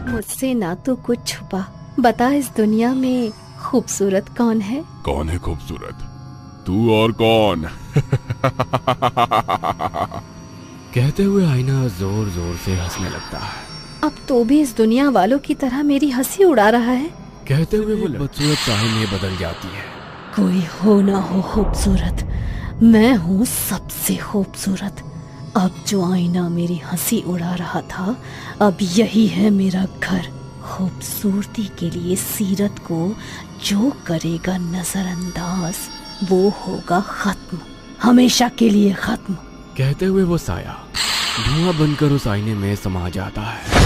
मुझसे ना तो कुछ छुपा, बता इस दुनिया में खूबसूरत कौन है? कौन है खूबसूरत? तू और कौन? कहते हुए आईना जोर जोर से हंसने लगता है। अब तो भी इस दुनिया वालों की तरह मेरी हंसी उड़ा रहा है। कहते हुए वो बदसूरत चाह में बदल जाती है। कोई हो ना हो खूबसूरत, मैं हूँ सबसे खूबसूरत। अब जो आईना मेरी हंसी उड़ा रहा था, अब यही है मेरा घर। खूबसूरती के लिए सीरत को जो करेगा नजरअंदाज, वो होगा खत्म, हमेशा के लिए खत्म। कहते हुए वो साया धुआं बनकर उस आईने में समा जाता है।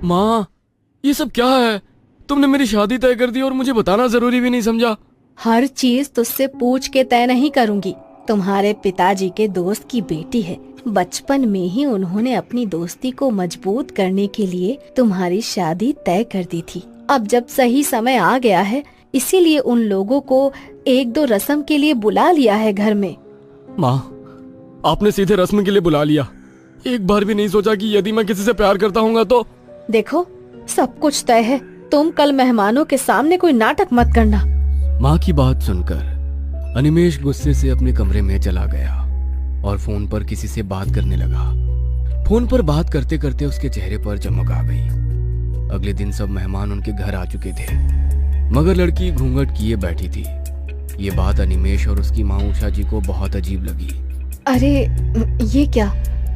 माँ, ये सब क्या है? तुमने मेरी शादी तय कर दी और मुझे बताना जरूरी भी नहीं समझा। हर चीज तुझसे पूछ के तय नहीं करूंगी। तुम्हारे पिताजी के दोस्त की बेटी है। बचपन में ही उन्होंने अपनी दोस्ती को मजबूत करने के लिए तुम्हारी शादी तय कर दी थी। अब जब सही समय आ गया है, इसीलिए उन लोगों को एक दो रस्म के लिए बुला लिया है घर में। माँ, आपने सीधे रस्म के लिए बुला लिया, एक बार भी नहीं सोचा कि यदि मैं किसी से प्यार करता हूँ तो? देखो, सब कुछ तय है। तुम कल मेहमानों के सामने कोई नाटक मत करना। माँ की बात सुनकर अनिमेष गुस्से से अपने कमरे में चला गया और फोन पर किसी से बात करने लगा। फोन पर बात करते करते उसके चेहरे पर चमक आ गई। अगले दिन सब मेहमान उनके घर आ चुके थे, मगर लड़की घूंघट किए बैठी थी। ये बात अनिमेष और उसकी माँ उषा जी को बहुत अजीब लगी। अरे ये क्या,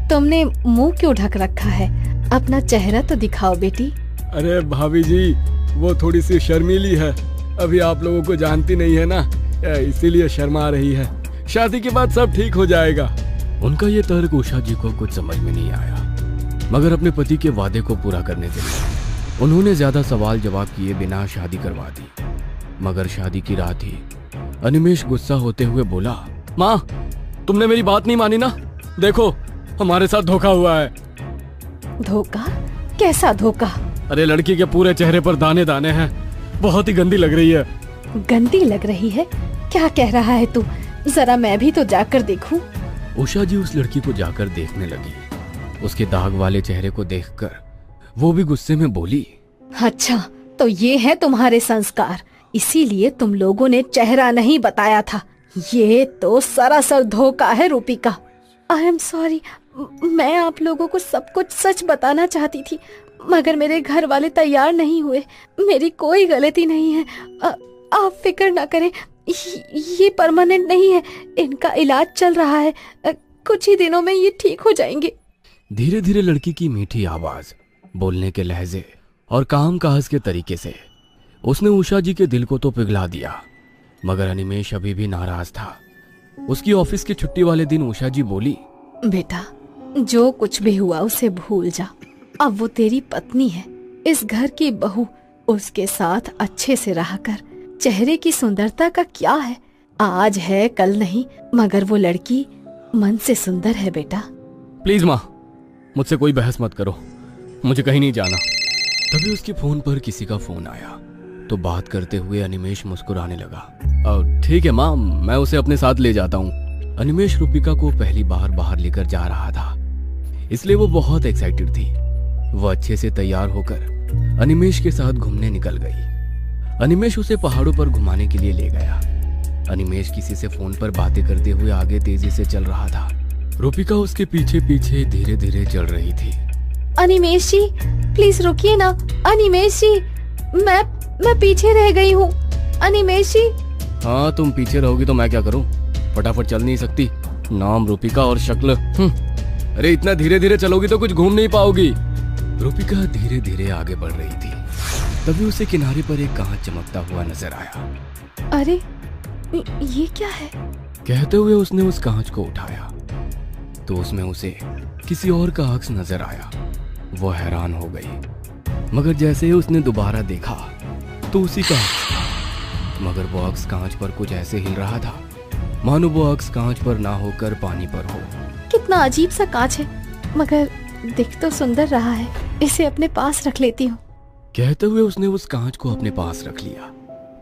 तुमने मुंह क्यों ढक रखा है? अपना चेहरा तो दिखाओ बेटी। अरे भाभी जी, वो थोड़ी सी शर्मीली है, अभी आप लोगों को जानती नहीं है ना, इसीलिए शर्मा रही है। शादी के बाद सब ठीक हो जाएगा। उनका ये तर्क उषा जी को कुछ समझ में नहीं आया, मगर अपने पति के वादे को पूरा करने के लिए उन्होंने ज्यादा सवाल जवाब किए बिना शादी करवा दी। मगर शादी की रात ही अनिमेष गुस्सा होते हुए बोला, माँ, तुमने मेरी बात नहीं मानी ना? देखो, हमारे साथ धोखा हुआ है। धोखा? कैसा धोखा? अरे लड़की के पूरे चेहरे पर दाने दाने हैं, बहुत ही गंदी लग रही है। गंदी लग रही है? क्या कह रहा है तू? जरा मैं भी तो जाकर देखूं। उषा जी उस लड़की को जाकर देखने लगी। उसके दाग वाले चेहरे को देखकर वो भी गुस्से में बोली, अच्छा, तो ये है तुम्हारे संस्कार, इसीलिए तुम लोगों ने चेहरा नहीं बताया था। ये तो सरासर धोखा है रूपिका। आई एम सॉरी, मैं आप लोगों को सब कुछ सच बताना चाहती थी, मगर मेरे घर वाले तैयार नहीं हुए। मेरी कोई गलती नहीं है। आप फिक्र ना करें, ये परमानेंट नहीं है, इनका इलाज चल रहा है, कुछ ही दिनों में ये ठीक हो जाएंगे। धीरे धीरे लड़की की मीठी आवाज, बोलने के लहजे और काम काज के तरीके से उसने उषा जी के दिल को तो पिघला दिया। मगर अनिमेष अभी भी नाराज था। उसकी ऑफिस की छुट्टी वाले दिन उषा जी बोली, बेटा, जो कुछ भी हुआ उसे भूल जा। अब वो तेरी पत्नी है, इस घर की बहू। उसके साथ अच्छे से रहा कर। चेहरे की सुंदरता का क्या है, आज है कल नहीं, मगर वो लड़की मन से सुंदर है बेटा। प्लीज माँ, मुझसे कोई बहस मत करो, मुझे कहीं नहीं जाना। तभी उसके फोन पर किसी का फोन आया तो बात करते हुए अनिमेष मुस्कुराने लगा। ठीक है माँ, मैं उसे अपने साथ ले जाता हूँ। अनिमेष रूपिका को पहली बार बाहर लेकर जा रहा था, इसलिए वो बहुत एक्साइटेड थी। वो अच्छे से तैयार होकर अनिमेष के साथ घूमने निकल गई। अनिमेष उसे पहाड़ों पर घुमाने के लिए ले गया। अनिमेष किसी से फोन पर बातें करते हुए आगे तेजी से चल रहा था। रूपिका उसके पीछे पीछे धीरे धीरे चल रही थी। अनिमेष जी, प्लीज रुकिए ना। अनिमेष जी, मैं पीछे रह गई हूँ। अनिमेष जी। हाँ, तुम पीछे रहोगी तो मैं क्या करूँ? फटाफट चल नहीं सकती? नाम रूपिका और शक्ल। अरे इतना धीरे धीरे चलोगी तो कुछ घूम नहीं पाओगी। रूपिका धीरे धीरे आगे बढ़ रही थी। तभी उसे किनारे पर एक कांच चमकता हुआ नजर आया। अरे ये क्या है? कहते हुए उसने उस कांच को उठाया तो उसमें उसे किसी और का अक्स नजर आया। वो हैरान हो गई, मगर जैसे ही उसने दोबारा देखा तो उसी का अक्स था। मगर वो अक्स कांच पर कुछ ऐसे हिल रहा था मानो वो अक्स कांच पर ना होकर पानी पर हो। कितना अजीब सा कांच है, मगर दिख तो सुंदर रहा है, इसे अपने पास रख लेती हूँ। कहते हुए उसने उस कांच को अपने पास रख लिया,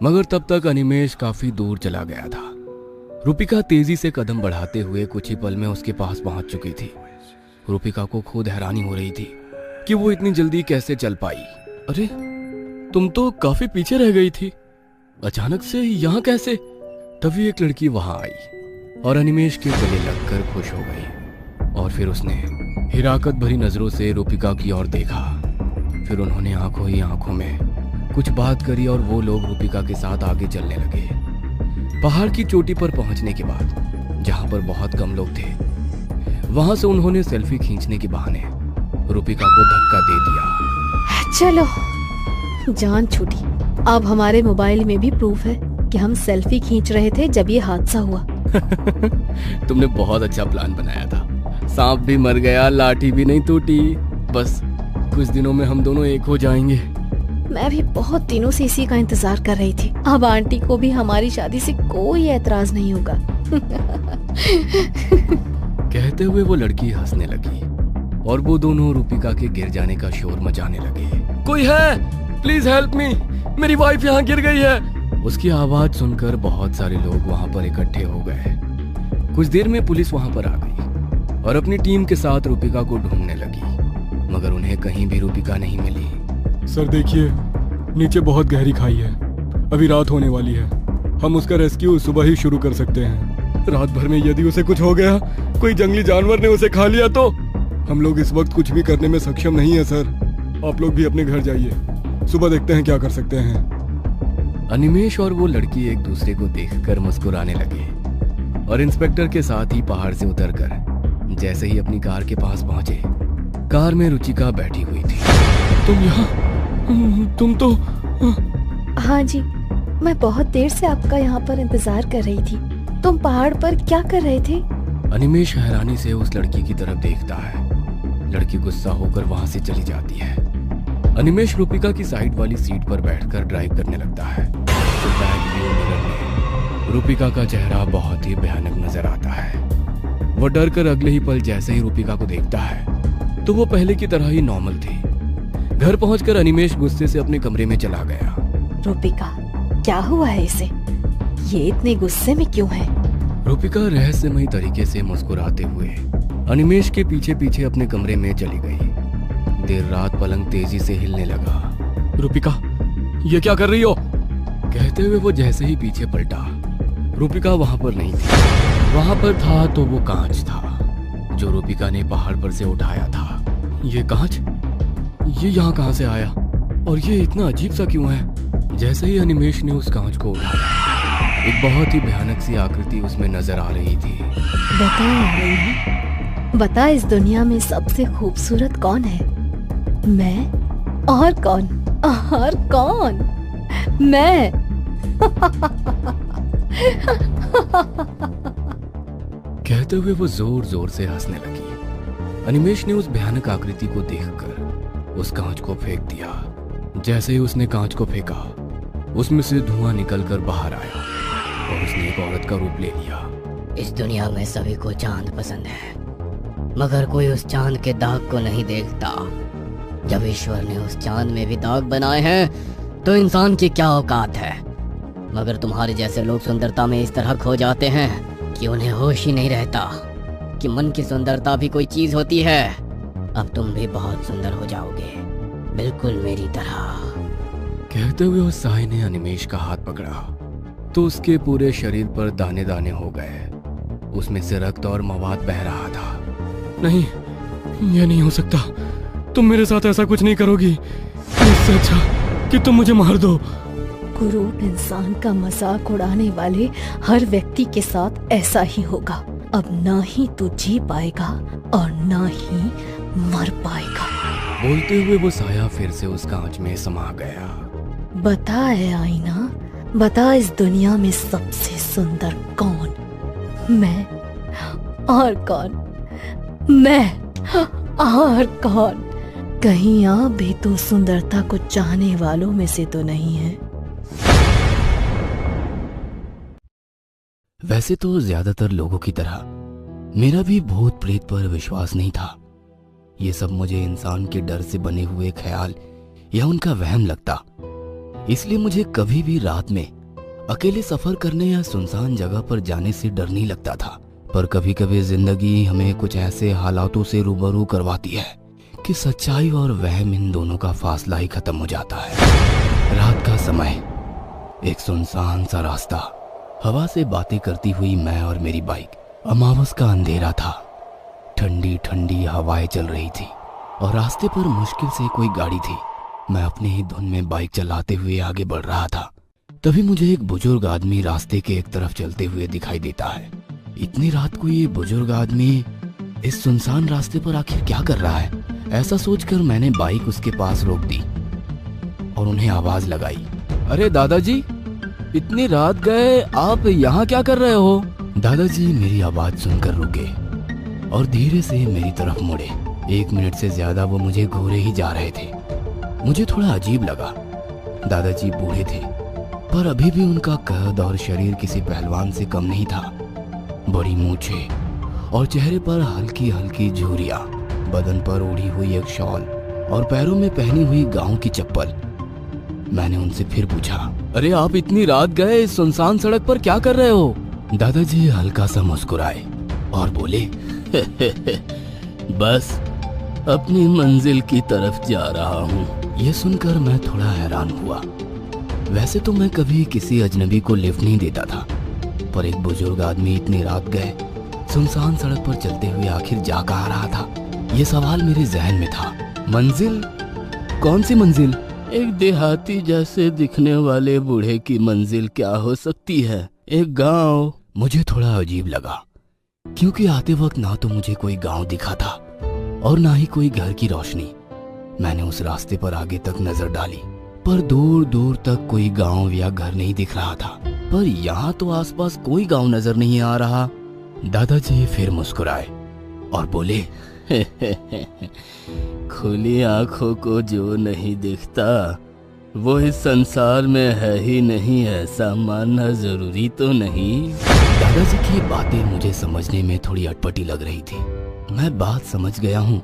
मगर तब तक अनिमेष काफी दूर चला गया था। रूपिका तेजी से कदम बढ़ाते हुए कुछ ही पल में उसके पास पहुंच चुकी थी। रूपिका को खुद हैरानी हो रही थी कि वो इतनी जल्दी कैसे चल पाई। अरे तुम तो काफी पीछे रह गई थी, अचानक से यहाँ कैसे? तभी एक लड़की वहां आई और अनिमेश के गले लगकर खुश हो गई और फिर उसने हिराकत भरी नजरों से रूपिका की ओर देखा। फिर उन्होंने आंखों ही आंखों में कुछ बात करी और वो लोग रूपिका के साथ आगे चलने लगे। पहाड़ की चोटी पर पहुंचने के बाद, जहां पर बहुत कम लोग थे, वहां से उन्होंने सेल्फी खींचने के बहाने रूपिका को धक्का दे दिया। चलो, जान छूटी। अब हमारे मोबाइल में भी प्रूफ है कि हम सेल्फी खींच रहे थे जब ये हादसा हुआ। तुमने बहुत अच्छा प्लान बनाया था। सांप भी मर गया, लाठी भी नहीं टूटी। बस कुछ दिनों में हम दोनों एक हो जाएंगे। मैं भी बहुत दिनों से इसी का इंतजार कर रही थी। अब आंटी को भी हमारी शादी से कोई ऐतराज नहीं होगा। कहते हुए वो लड़की हंसने लगी और वो दोनों रूपिका के गिर जाने का शोर मचाने लगे। कोई है? प्लीज हेल्प मी, मेरी वाइफ यहाँ गिर गई है। उसकी आवाज सुनकर बहुत सारे लोग वहाँ पर इकट्ठे हो गए। कुछ देर में पुलिस वहाँ पर आ गई और अपनी टीम के साथ रूपिका को ढूंढने लगी, मगर उन्हें कहीं भी रूपिका नहीं मिली। सर देखिए, नीचे बहुत गहरी खाई है, अभी रात होने वाली है। हम उसका रेस्क्यू सुबह ही शुरू कर सकते हैं। रात भर में यदि उसे कुछ हो गया, कोई जंगली जानवर ने उसे खा लिया तो हम लोग इस वक्त कुछ भी करने में सक्षम नहीं है सर। आप लोग भी अपने घर जाइए, सुबह देखते हैं क्या कर सकते हैं। अनिमेश और वो लड़की एक दूसरे को देखकर मुस्कुराने लगे और इंस्पेक्टर के साथ ही पहाड़ से उतरकर जैसे ही अपनी कार के पास पहुंचे, कार में रुचिका बैठी हुई थी। तुम यहाँ? तुम तो... हाँ जी, मैं बहुत देर से आपका यहाँ पर इंतजार कर रही थी। तुम पहाड़ पर क्या कर रहे थे? अनिमेश हैरानी से उस लड़की की तरफ देखता है। लड़की गुस्सा होकर वहां से चली जाती है। अनिमेश रूपिका की साइड वाली सीट पर बैठकर ड्राइव करने लगता है। तो बैक व्यू मिरर में रूपिका का चेहरा बहुत ही भयानक नजर आता है। वो डर कर अगले ही पल जैसे ही रूपिका को देखता है तो वो पहले की तरह ही नॉर्मल थी। घर पहुंचकर अनिमेश गुस्से से अपने कमरे में चला गया। रूपिका, क्या हुआ है इसे? ये इतने गुस्से में क्यों है? रूपिका रहस्यमयी तरीके से मुस्कुराते हुए अनिमेश के पीछे पीछे अपने कमरे में चली गई। देर रात पलंग तेजी से हिलने लगा। रूपिका, ये क्या कर रही हो? कहते हुए वो जैसे ही पीछे पलटा, रूपिका वहां पर नहीं थी। वहां पर था तो वो कांच था जो रूपिका ने पहाड़ पर से उठाया था। ये कांच? ये यहाँ कहाँ से आया? और ये इतना अजीब सा क्यों है? जैसे ही अनिमेश ने उस कांच को उठाया, एक बहुत ही भयानक सी आकृति उसमें नजर आ रही थी। बता, इस दुनिया में सबसे खूबसूरत कौन है? मैं? और कौन? और कौन? मैं। कहते हुए वो जोर जोर से हंसने लगी। अनिमेश ने उस भयानक आकृति को देखकर उस कांच को फेंक दिया। जैसे ही उसने कांच को फेंका, उसमें से धुआं निकलकर बाहर आया और उसने एक औरत का रूप ले लिया। इस दुनिया में सभी को चांद पसंद है, मगर कोई उस चांद के दाग को नहीं देखता। जब ईश्वर ने उस चांद में भी दाग बनाए हैं तो इंसान की क्या औकात है। मगर तुम्हारे जैसे लोग सुंदरता में इस तरह खो जाते हैं कि उन्हें होश ही नहीं रहता कि मन की सुंदरता भी कोई चीज होती है। अब तुम भी बहुत सुंदर हो जाओगे, बिल्कुल मेरी तरह। कहते हुए उस साई ने अनिमेश का हाथ पकड़ा तो उसके पूरे शरीर पर दाने दाने हो गए। उसमें से रक्त और मवाद बह रहा था। नहीं, ये नहीं हो सकता। तुम मेरे साथ ऐसा कुछ नहीं करोगी। इससे अच्छा कि तुम मुझे मार दो। कुरूप इंसान का मजाक उड़ाने वाले हर व्यक्ति के साथ ऐसा ही होगा। अब ना ही तू जी पाएगा और ना ही मर पाएगा। बोलते हुए वो साया फिर से उस कांच में समा गया। बता है आईना, बता इस दुनिया में सबसे सुंदर कौन? मैं। और कौन? मैं। और कौन? कहीं आप भी तो सुंदरता को चाहने वालों में से तो नहीं है? वैसे तो ज्यादातर लोगों की तरह मेरा भी भूत प्रेत पर विश्वास नहीं था। ये सब मुझे इंसान के डर से बने हुए ख्याल या उनका वहम लगता। इसलिए मुझे कभी भी रात में अकेले सफर करने या सुनसान जगह पर जाने से डर नहीं लगता था। पर कभी कभी जिंदगी हमें कुछ ऐसे हालातों से रूबरू करवाती है कि सच्चाई और वहम इन दोनों का फासला ही खत्म हो जाता है। रात का समय, एक सुनसान सा रास्ता, हवा से बातें करती हुई मैं और मेरी बाइक। अमावस का अंधेरा था, ठंडी ठंडी हवाएं चल रही थी और रास्ते पर मुश्किल से कोई गाड़ी थी। मैं अपने ही धुन में बाइक चलाते हुए आगे बढ़ रहा था। तभी मुझे एक बुजुर्ग आदमी रास्ते के एक तरफ चलते हुए दिखाई देता है। इतनी रात को ये बुजुर्ग आदमी इस सुनसान रास्ते पर आखिर क्या कर रहा है? ऐसा सोचकर मैंने बाइक उसके पास रोक दी और उन्हें आवाज लगाई, अरे दादाजी, इतनी रात गए, आप यहाँ क्या कर रहे हो? दादाजी मेरी आवाज सुनकर रुके और धीरे से मेरी तरफ मुड़े। 1 मिनट से ज्यादा वो मुझे घूरे ही जा रहे थे। मुझे थोड़ा अजीब लगा। दादाजी बूढ़े थे, पर अभी भी उनका कद और शरीर किसी पहलवान से कम नहीं था। बड़ी मूछें और चेहरे पर हल्की हल्की झुर्रियां, बदन पर ओढ़ी हुई एक शॉल और पैरों में पहनी हुई गांव की चप्पल। मैंने उनसे फिर पूछा, अरे आप इतनी रात गए इस सुनसान सड़क पर क्या कर रहे हो? दादाजी हल्का सा मुस्कुराए और बोले, बस अपनी मंजिल की तरफ जा रहा हूँ। ये सुनकर मैं थोड़ा हैरान हुआ। वैसे तो मैं कभी किसी अजनबी को लिफ्ट नहीं देता था, पर एक बुजुर्ग आदमी इतनी रात गए सुनसान सड़क पर चलते हुए आखिर जा कहाँ रहा था? ये सवाल मेरे जहन में था। मंजिल? कौन सी मंजिल? एक देहाती जैसे दिखने वाले बूढ़े की मंजिल क्या हो सकती है? एक गांव। मुझे थोड़ा अजीब लगा, क्योंकि आते वक्त ना तो मुझे कोई गांव दिखा था और ना ही कोई घर की रोशनी। मैंने उस रास्ते पर आगे तक नजर डाली, पर दूर दूर तक कोई गांव या घर नहीं दिख रहा था। पर यहाँ तो आसपास कोई गांव नजर नहीं आ रहा। दादाजी फिर मुस्कुराए और बोले, खुली आंखों को जो नहीं दिखता वो इस संसार में है ही नहीं, ऐसा मानना जरूरी तो नहीं। दादाजी की बातें मुझे समझने में थोड़ी अटपटी लग रही थी। मैं बात समझ गया हूँ,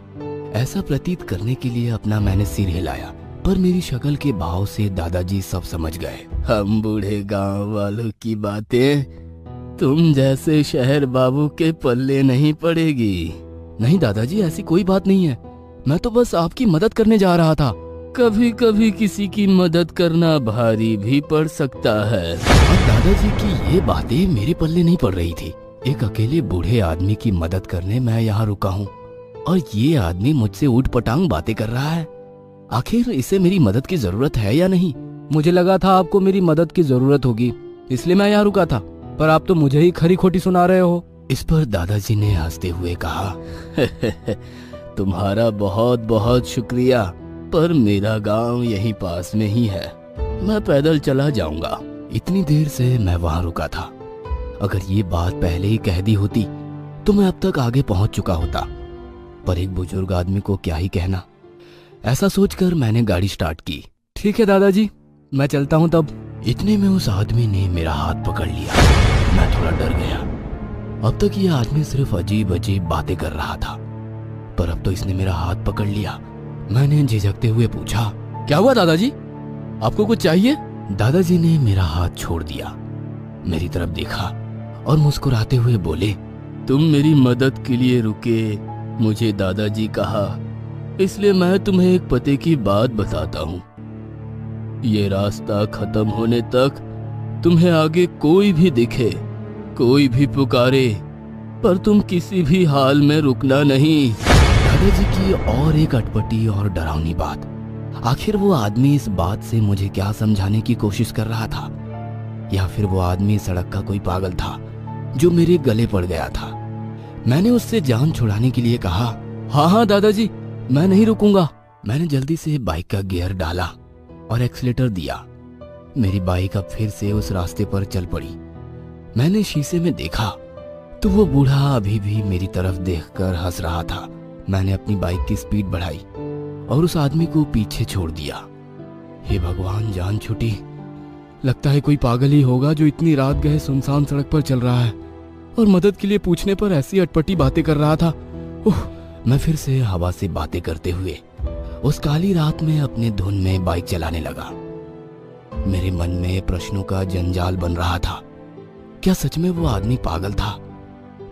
ऐसा प्रतीत करने के लिए अपना मैंने सिर हिलाया, पर मेरी शक्ल के भाव से दादाजी सब समझ गए। हम बूढ़े गांव वालों की बातें तुम जैसे शहर बाबू के पल्ले नहीं पड़ेगी। नहीं दादाजी, ऐसी कोई बात नहीं है, मैं तो बस आपकी मदद करने जा रहा था। कभी कभी किसी की मदद करना भारी भी पड़ सकता है। और दादाजी की ये बातें मेरे पल्ले नहीं पड़ रही थी। एक अकेले बूढ़े आदमी की मदद करने मैं यहाँ रुका हूँ और ये आदमी मुझसे ऊट पटांग बातें कर रहा है। आखिर इसे मेरी मदद की जरूरत है या नहीं? मुझे लगा था आपको मेरी मदद की जरूरत होगी, इसलिए मैं यहाँ रुका था, पर आप तो मुझे ही खरी खोटी सुना रहे हो। इस पर दादाजी ने हंसते हुए कहा, तुम्हारा बहुत बहुत शुक्रिया, पर मेरा गांव यहीं पास में ही है, मैं पैदल चला जाऊंगा। इतनी देर से मैं वहां रुका था। अगर ये बात पहले ही कह दी होती तो मैं अब तक आगे पहुंच चुका होता, पर एक बुजुर्ग आदमी को क्या ही कहना। ऐसा सोचकर मैंने गाड़ी स्टार्ट की। ठीक है दादाजी, मैं चलता हूँ तब। इतने में उस आदमी ने मेरा हाथ पकड़ लिया। मैं थोड़ा डर गया। अब तक ये आदमी सिर्फ अजीब अजीब बातें कर रहा था, पर अब तो इसने मेरा हाथ पकड़ लिया। मैंने झिझकते हुए पूछा, क्या हुआ दादाजी, आपको कुछ चाहिए? दादाजी ने मेरा हाथ छोड़ दिया, मेरी तरफ देखा और मुस्कुराते हुए बोले, तुम मेरी मदद के लिए रुके, मुझे दादाजी कहा, इसलिए मैं तुम्हें एक पते की बात बताता हूँ। ये रास्ता खत्म होने तक तुम्हें आगे कोई भी दिखे, कोई भी पुकारे, पर तुम किसी भी हाल में रुकना नहीं। दादाजी की और एक अटपटी और डरावनी बात। आखिर वो आदमी इस बात से मुझे क्या समझाने की कोशिश कर रहा था? या फिर वो आदमी सड़क का कोई पागल था जो मेरे गले पड़ गया था? मैंने उससे जान छुड़ाने के लिए कहा, हाँ हाँ दादाजी, मैं नहीं रुकूंगा। मैंने जल्दी से बाइक का गियर डाला और एक्सीलेटर दिया। मेरी बाइक अब फिर से उस रास्ते पर चल पड़ी। मैंने शीशे में देखा तो वो बूढ़ा अभी भी मेरी तरफ देखकर हंस रहा था। मैंने अपनी बाइक की स्पीड बढ़ाई और उस आदमी को पीछे छोड़ दिया। हे भगवान, जान छूटी। लगता है कोई पागल ही होगा जो इतनी रात गए सुनसान सड़क पर चल रहा है और मदद के लिए पूछने पर ऐसी अटपटी बातें कर रहा था। मैं फिर से हवा से बातें करते हुए उस काली रात में अपने धुन में बाइक चलाने लगा। मेरे मन में प्रश्नों का जंजाल बन रहा था। क्या सच में वो आदमी पागल था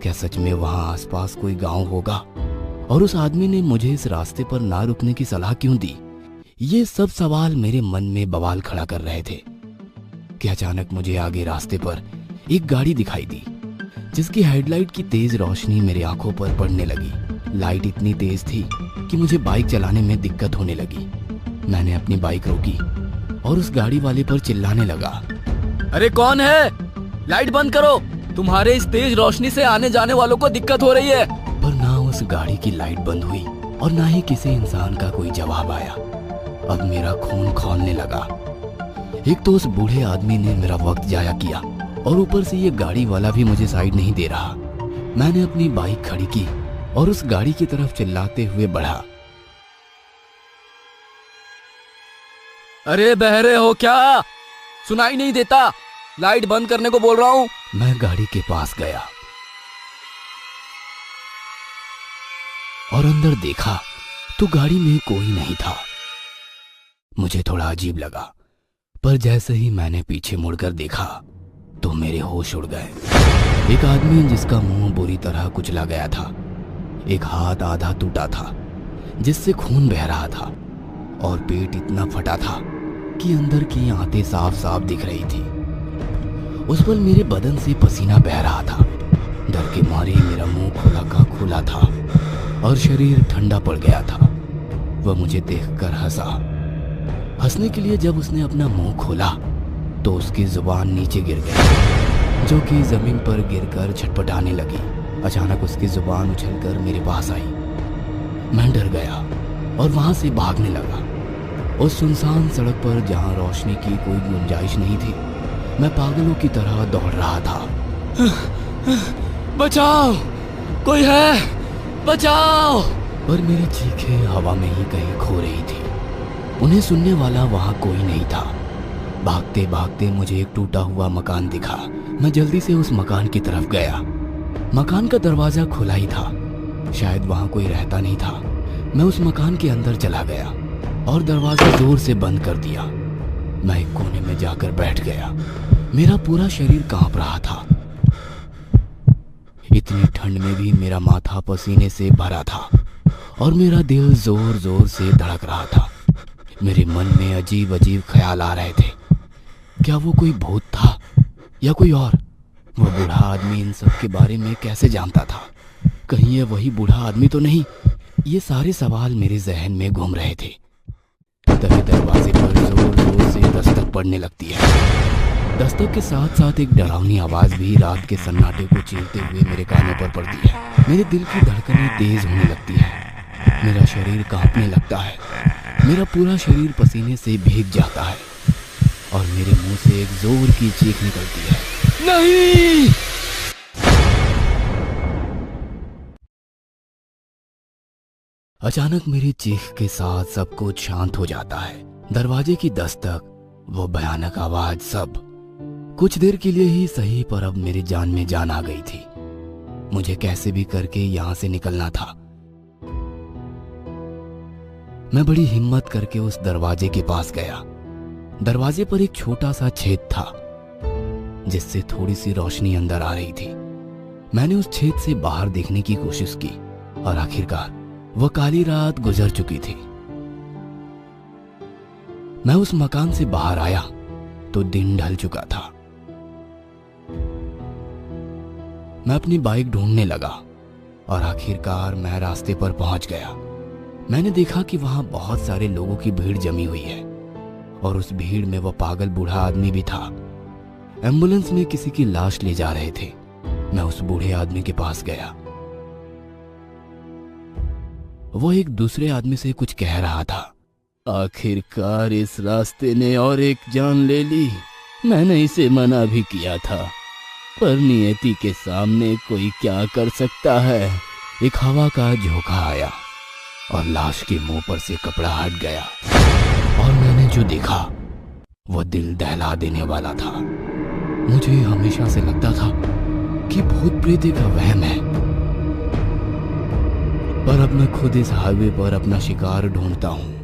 क्या सच में वहां आसपास कोई गांव होगा? और उस आदमी ने मुझे इस रास्ते पर ना रुकने की सलाह क्यों दी? ये सब सवाल मेरे मन में बवाल खड़ा कर रहे थे कि अचानक मुझे आगे रास्ते पर एक गाड़ी दिखाई दी, जिसकी हेडलाइट की तेज रोशनी मेरी आंखों पर पड़ने लगी। लाइट इतनी तेज थी कि मुझे बाइक चलाने में दिक्कत होने लगी। मैंने अपनी बाइक रोकी और उस गाड़ी वाले पर चिल्लाने लगा, अरे कौन है? लाइट बंद करो, तुम्हारे इस तेज रोशनी से आने जाने वालों को दिक्कत हो रही है। पर ना उस गाड़ी की लाइट बंद हुई और ना ही किसी इंसान का कोई जवाब आया। अब मेरा खून खौलने लगा। एक तो उस बूढ़े आदमी ने मेरा वक्त जाया किया और ऊपर से ये गाड़ी वाला भी मुझे साइड नहीं दे रहा। मैंने अपनी बाइक खड़ी की और उस गाड़ी की तरफ चिल्लाते हुए बढ़ा, अरे बहरे हो क्या? सुनाई नहीं देता? लाइट बंद करने को बोल रहा हूं। मैं गाड़ी के पास गया और अंदर देखा तो गाड़ी में कोई नहीं था। मुझे थोड़ा अजीब लगा, पर जैसे ही मैंने पीछे मुड़कर देखा तो मेरे होश उड़ गए। एक आदमी जिसका मुंह बुरी तरह कुचला गया था, एक हाथ आधा टूटा था जिससे खून बह रहा था और पेट इतना फटा था कि अंदर की आंतें साफ साफ दिख रही थी। उस पल मेरे बदन से पसीना बह रहा था। डर के मारे मेरा मुंह खुला का खुला था और शरीर ठंडा पड़ गया था। वह मुझे देखकर हंसा। हंसने के लिए जब उसने अपना मुंह खोला तो उसकी जुबान नीचे गिर गई, जो कि जमीन पर गिरकर छटपटाने लगी। अचानक उसकी जुबान उछलकर मेरे पास आई। मैं डर गया और वहां से भागने लगा। उस सुनसान सड़क पर जहां रोशनी की कोई गुंजाइश नहीं थी, मैं पागलों की तरह दौड़ रहा था। बचाओ, कोई है, बचाओ! पर मेरी चीखें हवा में ही कहीं खो रही थी। उन्हें सुनने वाला वहां कोई नहीं था। भागते भागते मुझे एक टूटा हुआ मकान दिखा। मैं जल्दी से उस मकान की तरफ गया। मकान का दरवाजा खुला ही था, शायद वहां कोई रहता नहीं था। मैं उस मकान के अंदर चला गया और दरवाजा जोर से बंद कर दिया। मैं एक कोने में जाकर बैठ गया। मेरा पूरा शरीर कांप रहा था। इतनी ठंड में भी मेरा माथा पसीने से भरा था और मेरा दिल जोर जोर से धड़क रहा था। मेरे मन में अजीब अजीब ख्याल आ रहे थे। क्या वो कोई भूत था या कोई और? वह बूढ़ा आदमी इन सब के बारे में कैसे जानता था? कहीं ये वही बूढ़ा आदमी तो नहीं? ये सारे सवाल मेरे जहन में घूम रहे थे। तभी दरवाजे पर जोर जोर से दस्तक पड़ने लगती है। दस्तक के साथ साथ एक डरावनी आवाज भी रात के सन्नाटे को चीरते हुए मेरे कानों पर पड़ती है। मेरे दिल की धड़कनें तेज होने लगती है। मेरा शरीर कांपने लगता है। मेरा पूरा शरीर पसीने से भीग जाता है और मेरे मुंह से एक जोर की चीख निकलती है, नहीं! अचानक मेरी चीख के साथ सब कुछ शांत हो जाता है। दरवाजे की दस्तक, वो भयानक आवाज, सब कुछ देर के लिए ही सही, पर अब मेरी जान में जान आ गई थी। मुझे कैसे भी करके यहां से निकलना था। मैं बड़ी हिम्मत करके उस दरवाजे के पास गया। दरवाजे पर एक छोटा सा छेद था जिससे थोड़ी सी रोशनी अंदर आ रही थी। मैंने उस छेद से बाहर देखने की कोशिश की और आखिरकार वह काली रात गुजर चुकी थी। मैं उस मकान से बाहर आया तो दिन ढल चुका था। मैं अपनी बाइक ढूंढने लगा और आखिरकार मैं रास्ते पर पहुंच गया। मैंने देखा कि वहां बहुत सारे लोगों की भीड़ जमी हुई है और उस भीड़ में वह पागल बूढ़ा आदमी भी था। एम्बुलेंस में किसी की लाश ले जा रहे थे। मैं उस बूढ़े आदमी के पास गया। वो एक दूसरे आदमी से कुछ कह रहा था। आखिरकार इस रास्ते ने और एक जान ले ली। मैंने इसे मना भी किया था, पर नियति के सामने कोई क्या कर सकता है। एक हवा का झोंका आया और लाश के मुंह पर से कपड़ा हट गया और मैंने जो देखा वह दिल दहला देने वाला था। मुझे हमेशा से लगता था कि भूत प्रेत का वहम है, पर अब मैं खुद इस हाईवे पर अपना शिकार ढूंढता हूं।